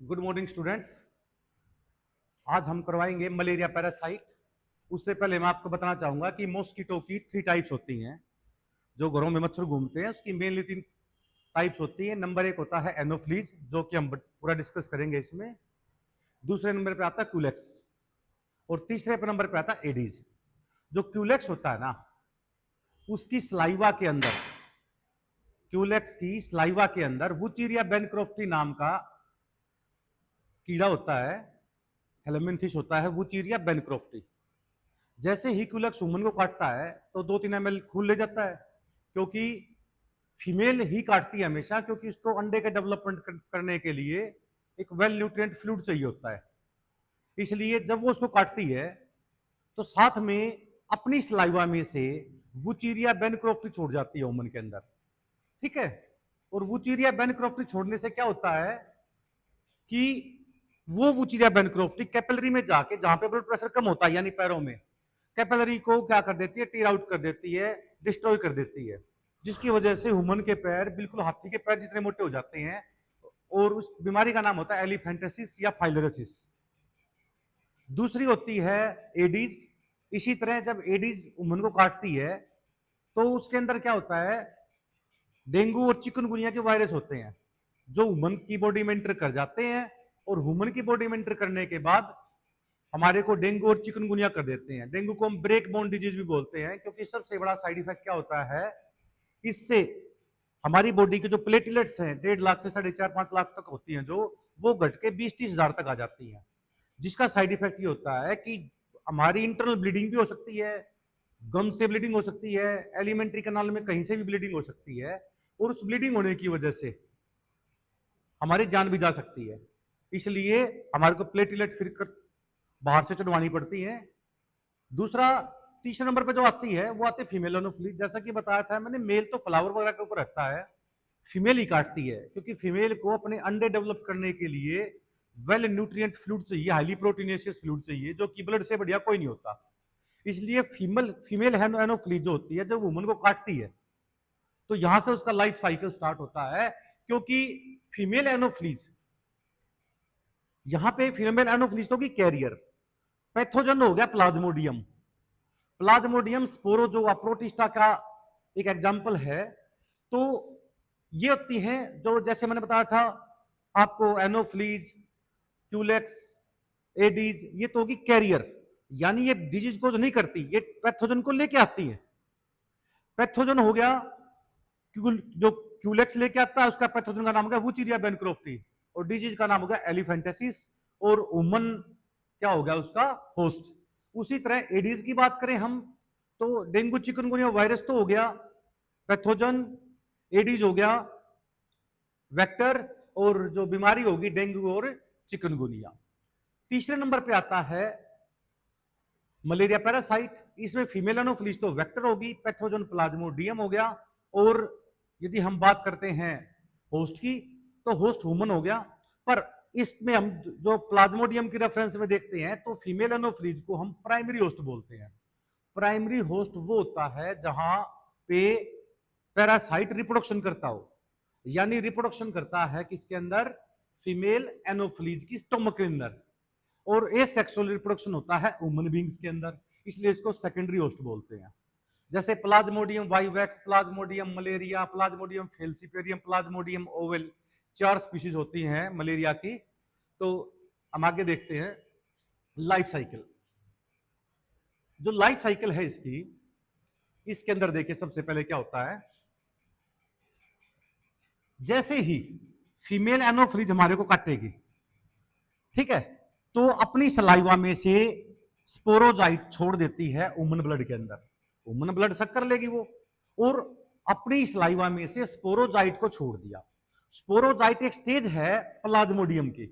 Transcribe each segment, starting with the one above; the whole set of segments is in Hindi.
Good morning students. आज हम करवाएंगे मलेरिया पैरासाइट। उससे पहले मैं आपको बताना चाहूंगा कि मॉस्किटो की 3 टाइप्स होती हैं। जो घरों में मच्छर घूमते हैं उसकी मेनली 3 टाइप्स होती है। नंबर 1 होता है एनोफ्लीज, जो कि हम पूरा डिस्कस करेंगे इसमें। दूसरे नंबर पे आता है क्यूलेक्स और तीसरे पे नंबर पे आता है एडीज। जो क्यूलेक्स होता है ना, उसकी स्लाइवा के अंदर, क्यूलेक्स की स्लाइवा के अंदर वुचीरिया बेनक्रोफ्टी नाम का कीड़ा होता है, हेलमिंथिस होता है वुचीरिया बेनक्रोफ्टी। जैसे ही क्यूलेक्स ह्यूमन को काटता है तो 2-3 ml खून ले जाता है, क्योंकि फीमेल ही काटती है हमेशा, क्योंकि उसको अंडे के डेवलपमेंट करने के लिए एक वेल न्यूट्रिएंट फ्लूइड चाहिए होता है। इसलिए जब वो उसको काटती है तो साथ में अपनी सलाइवा में से वुचीरिया बेनक्रोफ्टी छोड़ जाती है ह्यूमन के अंदर। ठीक है। और वुचीरिया बेनक्रोफ्टी छोड़ने से क्या होता है कि वो वुचीरिया बेनक्रोफ्टी कैपिलरी में जाके, जहां पे ब्लड प्रेशर कम होता है यानी पैरों में, कैपिलरी को क्या कर देती है, टीयर आउट कर देती है, डिस्ट्रॉय कर देती है, जिसकी वजह से ह्यूमन के पैर बिल्कुल हाथी के पैर जितने मोटे हो जाते हैं। और उस बीमारी का नाम होता है एलिफेंटेसिस या फाइलरोसिस। दूसरी होती है एडीज। इसी तरह जब एडीज ह्यूमन को काटती है तो उसके अंदर क्या होता है, डेंगू और चिकनगुनिया के वायरस होते हैं जो ह्यूमन की बॉडी में एंटर कर जाते हैं। और ह्यूमन की बॉडी में एंटर करने के बाद हमारे को डेंगू और चिकनगुनिया कर देते हैं। डेंगू को हम ब्रेक बोन डिजीज भी बोलते हैं, क्योंकि सबसे बड़ा साइड इफेक्ट क्या होता है, इससे हमारी बॉडी के जो प्लेटलेट्स हैं 1.5 लाख से 4.5-5 लाख तक होती हैं, जो वो घट के 20-30 हजार तक आ जाती हैं। जिसका साइड इफेक्ट ये होता है कि हमारी इंटरनल ब्लीडिंग भी हो सकती है, गम से ब्लीडिंग हो सकती है, एलिमेंट्री कैनाल में कहीं से भी ब्लीडिंग हो सकती है, और उस ब्लीडिंग होने की वजह से हमारी जान भी जा सकती है। इसलिए हमारे को प्लेटलेट फिर कर बाहर से चढ़वानी पड़ती है। दूसरा, तीसरे नंबर पे जो आती है वो आती है फीमेल एनोफ्लीज। जैसा कि बताया था मैंने, मेल तो फ्लावर वगैरह के ऊपर रहता है, फीमेल ही काटती है, क्योंकि फीमेल को अपने अंडे डेवलप करने के लिए वेल न्यूट्रिएंट फ्लूइड चाहिए, हाईली प्रोटीनेशियस फ्लूइड चाहिए, जो कि ब्लड से बढ़िया कोई नहीं होता। इसलिए फीमेल फीमेल एनोफ्लीज जो होती है, जब वुमन को काटती है तो यहां से उसका लाइफ साइकिल स्टार्ट होता है। क्योंकि फीमेल एनोफ्लीज, यहां पे फीमेल एनोफ्लीज तो की कैरियर, पैथोजन हो गया प्लाज्मोडियम। प्लाज्मोडियम स्पोरोजोआ प्रोटिस्टा का एक एग्जाम्पल है। तो ये होती हैं जो, जैसे मैंने बताया था आपको, एनोफ्लीज, क्यूलेक्स, एडीज, ये तो होगी कैरियर, यानी ये डिजीज को नहीं करती, ये पैथोजन को लेके आती है। पैथोजन हो गया, जो क्यूलेक्स लेके आता है उसका पैथोजन का नाम होगा वुचीरिया बेनक्रोफ्टी, और डिजीज का नाम होगा एलिफेंटेसिस, और ह्यूमन क्या हो गया उसका होस्ट। उसी तरह एडीज की बात करें हम, तो डेंगू चिकनगुनिया वायरस तो हो गया पैथोजन, एडीज हो गया वेक्टर, और जो बीमारी होगी डेंगू और चिकनगुनिया। तीसरे नंबर पे आता है मलेरिया पैरासाइट। इसमें फीमेल एनोफ्लीज तो वेक्टर होगी, पैथोजन प्लाज्मोडियम हो गया, और यदि हम बात करते हैं होस्ट की तो होस्ट ह्यूमन हो गया। पर इसमें हम जो प्लाज्मोडियम की रेफरेंस में देखते हैं तो फीमेल एनोफ्लीज को हम प्राइमरी होस्ट बोलते हैं। प्राइमरी होस्ट वो होता है जहां पे पैरासाइट रिप्रोडक्शन करता हो, यानी रिप्रोडक्शन करता है किसके अंदर, फीमेल एनोफ्लीज की स्टोमक के अंदर, और ए सेक्सुअल रिप्रोडक्शन होता है ह्यूमन बींग्स के अंदर, इसलिए इसको सेकेंडरी होस्ट बोलते हैं। जैसे plasmodium vivax, plasmodium malaria, plasmodium falciparum, plasmodium ovale, 4 species होती हैं मलेरिया की। तो हम आगे देखते हैं लाइफ साइकिल। जो लाइफ साइकिल है इसकी, इसके अंदर देखिए सबसे पहले क्या होता है, जैसे ही फीमेल एनोफ्लीज हमारे को काटेगी, ठीक है, तो अपनी सलाइवा में से स्पोरोजाइट छोड़ देती है ह्यूमन ब्लड के अंदर। ह्यूमन ब्लड सक कर लेगी वो, और अपनी सलाइवा में से स्पोरोजाइट को छोड़ दिया। स्पोरोजाइट एक स्टेज है प्लाज्मोडियम की,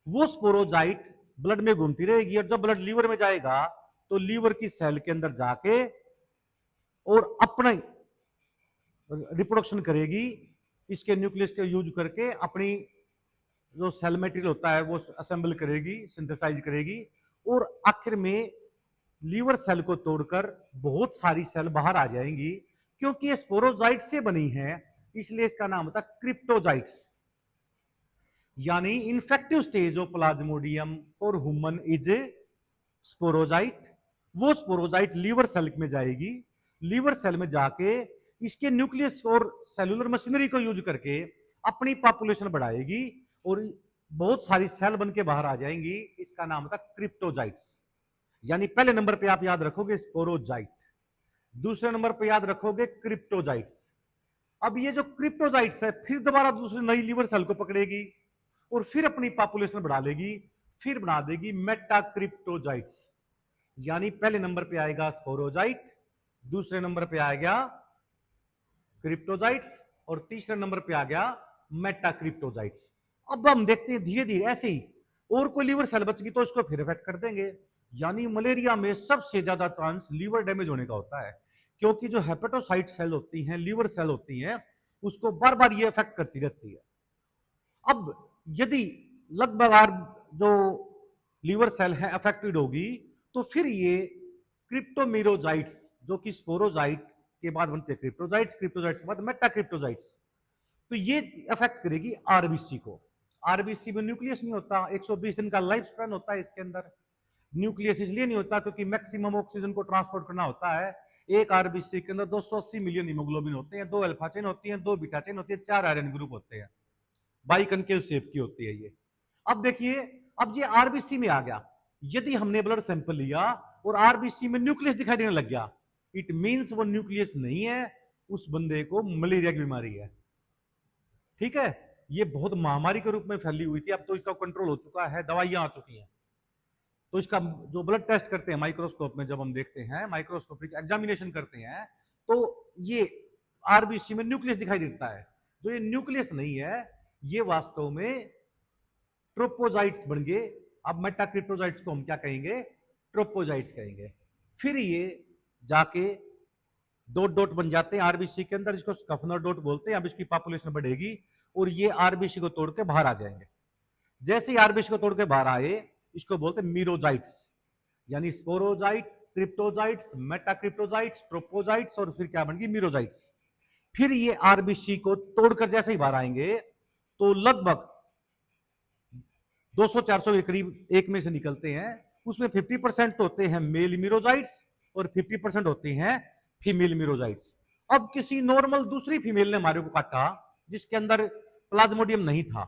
वो स्पोरोजाइट ब्लड में घूमती रहेगी, और जब ब्लड लीवर में जाएगा तो लीवर की सेल के अंदर जाके और अपने रिप्रोडक्शन करेगी, इसके न्यूक्लियस का यूज करके अपनी जो सेल मटेरियल होता है वो असेंबल करेगी, सिंथेसाइज करेगी, और आखिर में लीवर सेल को तोड़कर बहुत सारी सेल बाहर आ जाएंगी। क्योंकि ये स्पोरोजाइट से बनी है, इसलिए इसका नाम होता है क्रिप्टोजाइट्स। यानी infective stage of Plasmodium for human is sporozoite. वो स्पोरोजाइट लीवर सेल में जाएगी, लीवर सेल में जाके इसके न्यूक्लियस और सेलुलर मशीनरी को यूज करके अपनी पॉपुलेशन बढ़ाएगी और बहुत सारी सेल बन के बाहर आ जाएंगी। इसका नाम था क्रिप्टोजाइट्स। यानी पहले नंबर पे आप याद रखोगे स्पोरोजाइट, दूसरे नंबर पे याद रखोगे क्रिप्टोजाइट्स। अब ये जो क्रिप्टोजाइट्स है फिर दोबारा दूसरी नई लीवर सेल को पकड़ेगी और फिर अपनी पॉपुलेशन बढ़ा लेगी, फिर बना देगी मेटाक्रिप्टोजाइट्स। यानी पहले नंबर पे आएगा स्पोरोजाइट, दूसरे नंबर पे आएगा क्रिप्टोजाइट्स और तीसरे नंबर पे आ गया मेटाक्रिप्टोजाइट्स। अब हम देखते हैं धीरे धीरे ऐसे ही और कोई लीवर सेल बच गई तो उसको फिर इफेक्ट कर देंगे। यानी मलेरिया में सबसे ज्यादा चांस लीवर डैमेज होने का होता है, क्योंकि जो हेपेटोसाइट सेल होती हैं, लीवर सेल होती हैं, उसको बार बार ये इफेक्ट करती रहती है। अब यदि लगभग जो लीवर सेल है अफेक्टेड होगी तो फिर ये क्रिप्टोमेरोजाइट्स, जो कि स्पोरोजाइट के बाद बनते हैं क्रिप्टोजाइट्स, क्रिप्टोजाइट्स के बाद मेटाक्रिप्टोजाइट्स, तो ये अफेक्ट करेगी आरबीसी को। आरबीसी में न्यूक्लियस नहीं होता, 120 दिन का लाइफ स्पैन होता है इसके अंदर। न्यूक्लियस इसलिए नहीं होता क्योंकि मैक्सिमम ऑक्सीजन को ट्रांसपोर्ट करना होता है। एक आरबीसी के अंदर 280 मिलियन हीमोग्लोबिन होते हैं, 2 अल्फा चेन होती हैं, 2 बीटा चेन होती है, 4 आयरन ग्रुप होते हैं, बाइकनकेव शेप की होती है ये। अब देखिए, अब ये आरबीसी में आ गया। यदि हमने ब्लड सैंपल लिया और आरबीसी में न्यूक्लियस दिखाई देने लग गया, इट मींस वो न्यूक्लियस नहीं है, उस बंदे को मलेरिया की बीमारी है। ठीक है, ये बहुत महामारी के रूप में फैली हुई थी, अब तो इसका कंट्रोल हो चुका है, दवाइयां आ चुकी हैं। तो इसका जो ब्लड टेस्ट करते हैं माइक्रोस्कोप में, जब हम देखते हैं माइक्रोस्कोपिक एग्जामिनेशन करते हैं, तो ये आरबीसी में न्यूक्लियस दिखाई देता है। जो ये न्यूक्लियस नहीं है, ये वास्तव में ट्रोपोजाइट्स बन गए। अब मेटाक्रिप्टोजाइट्स को हम क्या कहेंगे? ट्रोपोजाइट्स कहेंगे। फिर ये जाके डॉट डॉट बन जाते हैं आरबीसी के अंदर, जिसको स्कफनर डॉट बोलते हैं। अब इसकी पॉपुलेशन बढ़ेगी और ये आरबीसी को तोड़ के बाहर आ जाएंगे। जैसे ही आरबीसी को तोड़ के बाहर आए, इसको बोलते हैं मीरोजाइट्स। यानी स्पोरोजाइट, क्रिप्टोजाइट्स, मेटाक्रिप्टोजाइट्स, ट्रोपोजाइट्स और फिर क्या बन गई? मीरोजाइट्स। फिर ये आरबीसी को तोड़कर जैसे ही बाहर आएंगे तो लगभग 200-400 के करीब एक में से निकलते हैं। उसमें 50% होते हैं मेल मीरोजाइट्स और 50% होते हैं फीमेल मीरोजाइट्स। अब किसी नॉर्मल दूसरी फीमेल ने हमारे को काटा जिसके अंदर प्लाज्मोडियम नहीं था,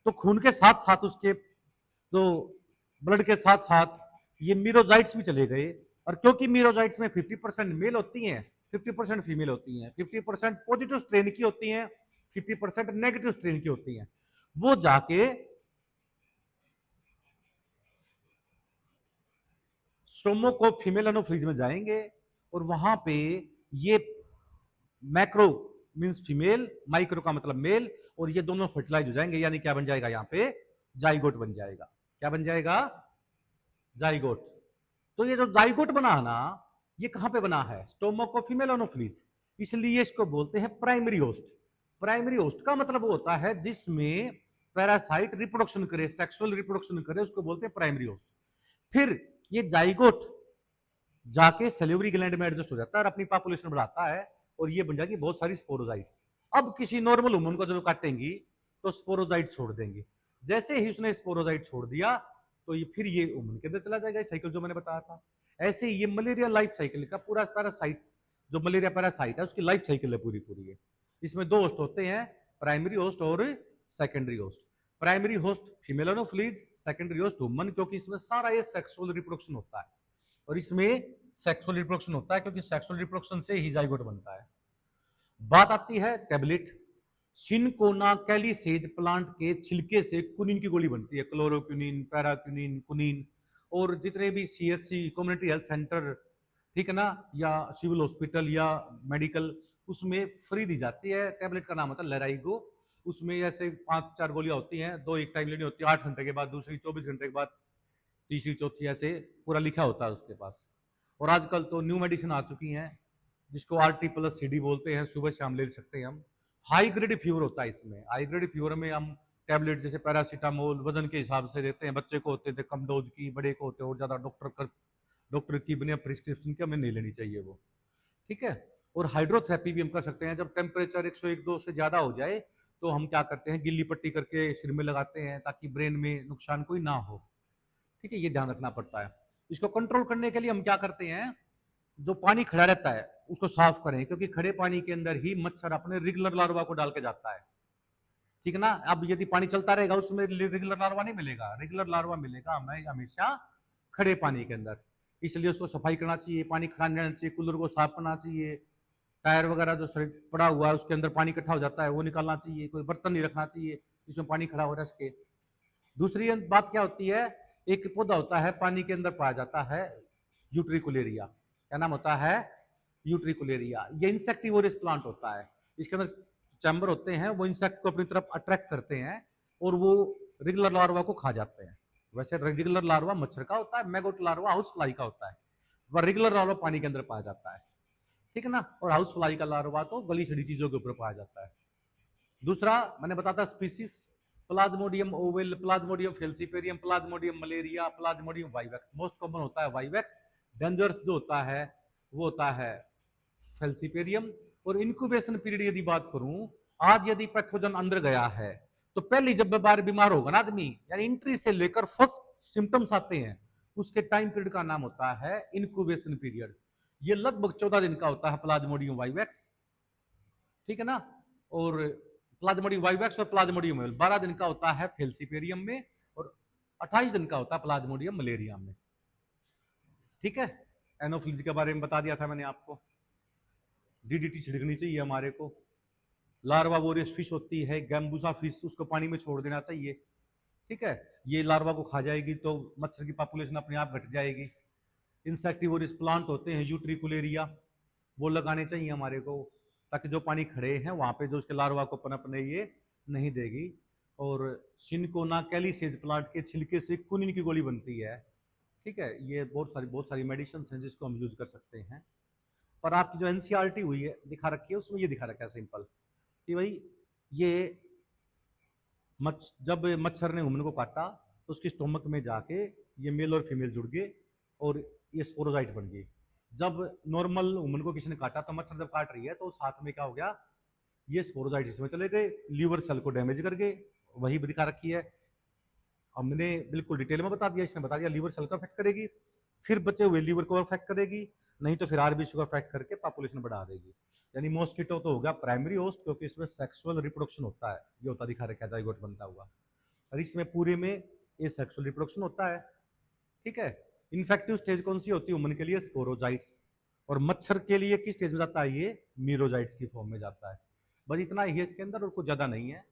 तो खून के साथ साथ उसके तो ब्लड के साथ साथ ये मीरोजाइट्स भी चले गए। और क्योंकि मीरोजाइट्स में 50% मेल होती हैं, 50% फीमेल होती हैं, 50% पॉजिटिव स्ट्रेन की होती हैं, 50% नेगेटिव स्ट्रेन की होती हैं, वो जाके स्ट्रोमो को फीमेल एनोफ्लीज में जाएंगे और वहां पे ये मैक्रो मींस फीमेल, माइक्रो का मतलब मेल, और ये दोनों फर्टिलाइज हो जाएंगे। यानी क्या बन जाएगा? यहाँ पे जाइगोट बन जाएगा। क्या बन जाएगा? जाइगोट। तो ये जो जाइगोट बना है ना, ये कहां पे बना है? स्टोमक ऑफ फीमेल एनोफ्लीज, इसलिए इसको बोलते हैं प्राइमरी होस्ट। प्राइमरी होस्ट का मतलब वो होता है जिसमें पैरासाइट रिप्रोडक्शन करे, सेक्सुअल रिप्रोडक्शन करे, उसको बोलते हैं प्राइमरी होस्ट। फिर ये जाइगोट जाके सेल्यूलरी ग्लैंड में एडजस्ट हो जाता है और अपनी पॉपुलेशन बढ़ाता है और ये बन जाएगी बहुत सारी स्पोरोजाइट्स। अब किसी नॉर्मल ह्यूमन को जब काटेंगी तो स्पोरोजाइट छोड़ देंगी। जैसे ही उसने स्पोरोजाइट छोड़ दिया तो ये फिर ये ह्यूमन के अंदर चला जाएगा, साइकिल जो मैंने बताया था। ऐसे ही ये मलेरिया लाइफ साइकिल का पूरा पैरासाइट, जो मलेरिया पैरासाइट है उसकी लाइफ साइकिल है पूरी पूरी है। इसमें दो होस्ट होते हैं, प्राइमरी होस्ट और secondary host. Primary host female Anopheles, secondary host human, क्योंकि इसमें सारा ये सेक्सुअल रिप्रोडक्शन होता है और इसमें सेक्सुअल रिप्रोडक्शन होता है क्योंकि सेक्सुअल रिप्रोडक्शन से ही जाइगोट बनता है। बात आती है टेबलेट। सिनकोना कैलिसेज प्लांट के छिलके से कुनिन की गोली बनती है, क्लोरोक्विनिन, पैराक्विनिन, कुनिन। और जितने भी सीएचसी कम्युनिटी हेल्थ सेंटर, ठीक है ना, या सिविल हॉस्पिटल या मेडिकल, उसमें फ्री दी जाती है। टेबलेट का नाम होता है लेराइगो। उसमें ऐसे 5-4 गोलियां होती हैं, 2 एक टाइम लेनी होती है, 8 घंटे के बाद, दूसरी 24 घंटे के बाद, तीसरी चौथी, ऐसे पूरा लिखा होता है उसके पास। और आजकल तो न्यू मेडिसिन आ चुकी हैं जिसको RT+CD बोलते हैं, सुबह शाम ले सकते हैं हम। हाई ग्रेड फीवर होता है इसमें। हाई ग्रेड फीवर में हम टैबलेट जैसे पैरासीटामोल वजन के हिसाब से देते हैं। बच्चे को होते थे कम डोज की, बड़े को होते और ज्यादा डॉक्टर की बिना प्रिस्क्रिप्शन के हमें नहीं लेनी चाहिए वो, ठीक है। और हाइड्रोथेरेपी भी हम कर सकते हैं जब टेम्परेचर 101-2 से ज्यादा हो जाए, तो हम क्या करते हैं, गिल्ली पट्टी करके सिर में लगाते हैं ताकि ब्रेन में नुकसान कोई ना हो। ठीक है, ये ध्यान रखना पड़ता है। इसको कंट्रोल करने के लिए हम क्या करते हैं, जो पानी खड़ा रहता है उसको साफ करें, क्योंकि खड़े पानी के अंदर ही मच्छर अपने रेगुलर लार्वा को डाल के जाता है। ठीक है ना। अब यदि पानी चलता रहेगा उसमें रेगुलर लार्वा नहीं मिलेगा, रेगुलर लार्वा मिलेगा हमें हमेशा खड़े पानी के अंदर। इसलिए उसको सफाई करना चाहिए, पानी खड़ा नहीं रहना चाहिए, कूलर को साफ करना चाहिए, टायर वगैरह जो पड़ा हुआ है उसके अंदर पानी इकट्ठा हो जाता है वो निकालना चाहिए, कोई बर्तन नहीं रखना चाहिए जिसमें पानी खड़ा हो रह सके। दूसरी बात क्या होती है, एक पौधा होता है पानी के अंदर पाया जाता है, यूट्रिकुलेरिया। क्या नाम होता है, यूट्रिकुलेरिया। ये इंसेक्टिवोरस प्लांट होता है, इसके अंदर चैम्बर होते हैं, वो इंसेक्ट को अपनी तरफ अट्रैक्ट करते हैं और वो रेगुलर लार्वा को खा जाते हैं। वैसे रेगुलर लार्वा मच्छर का होता है, मैगोट लार्वा हाउस फ्लाई का होता है, वह रेगुलर लार्वा पानी के अंदर पाया जाता है। ठीक है ना। और हाउस फ्लाई का लार्वा तो गली सड़ी चीजों के ऊपर पाया जाता है। दूसरा मैंने बताया species, plasmodium ovale, plasmodium falciparum, plasmodium malaria, plasmodium vivax. Most common होता है वाइवेक्स। डेंजरस जो होता है वो होता है फेल्सीपेरियम। और इंक्यूबेशन पीरियड यदि बात करूं, आज यदि पैथोजन अंदर गया है तो पहली जब बार बीमार होगा ना आदमी, यानी एंट्री से लेकर फर्स्ट सिम्टम्स आते हैं, उसके टाइम पीरियड का नाम होता है इंक्यूबेशन पीरियड। ये लगभग 14 दिन का होता है प्लाज्मोडियम वाइवेक्स। ठीक है ना। और प्लाज्मोडियम वाइवेक्स और प्लाज्मोडियम ओवल 12 दिन का होता है फेल्सीपेरियम में, और 28 दिन का होता है प्लाज्मोडियम मलेरिया में। ठीक है। एनोफिलीज के बारे में बता दिया था मैंने आपको। डीडीटी छिड़कनी चाहिए हमारे को। लार्वा वोरियस फिश होती है, गैम्बूसा फिश, उसको पानी में छोड़ देना चाहिए। ठीक है, ये लार्वा को खा जाएगी तो मच्छर की पॉपुलेशन अपने आप घट जाएगी। इंसेक्टिवोरस प्लांट होते हैं यूट्रिकुलेरिया, वो लगाने चाहिए हमारे को, ताकि जो पानी खड़े हैं वहां पे जो उसके लार्वा को पनपने ये नहीं देगी। और सिनकोना कैलीसेज प्लांट के छिलके से कुनिन की गोली बनती है। ठीक है, ये बहुत सारी मेडिसिन हैं जिसको हम यूज कर सकते हैं। पर आपकी जो एनसीईआरटी हुई है दिखा रखी है, उसमें ये दिखा रखा है सिंपल कि भाई ये जब मच्छर ने ह्यूमन को काटा तो उसके स्टोमक में जाके ये मेल और फीमेल जुड़ गए और ये स्पोरोजाइट बन गई। जब नॉर्मल ह्यूमन को किसी ने काटा तो मच्छर जब काट रही है तो उस हाथ में क्या हो गया, ये स्पोरोजाइट इसमें चले गए, लीवर सेल को डैमेज कर गए। वही दिखा रखी है, हमने बिल्कुल डिटेल में बता दिया, इसने बता दिया लीवर सेल को अफेक्ट करेगी, फिर बचे हुए लीवर को अफेक्ट करेगी, नहीं तो फिर आरबीसी को अफेक्ट करके पॉपुलेशन बढ़ा देगी। यानी मॉस्किटो तो हो गया प्राइमरी होस्ट, क्योंकि इसमें सेक्सुअल रिप्रोडक्शन होता है, ये होता दिखा रखा है जाइगोट बनता हुआ, और इसमें पूरे में ये सेक्सुअल रिप्रोडक्शन होता है। ठीक है। इन्फेक्टिव स्टेज कौन सी होती है ह्यूमन के लिए, स्पोरोजाइट्स, और मच्छर के लिए किस स्टेज में जाता है, ये मीरोजाइट्स की फॉर्म में जाता है। बस इतना ही है इसके अंदर और कुछ ज्यादा नहीं है।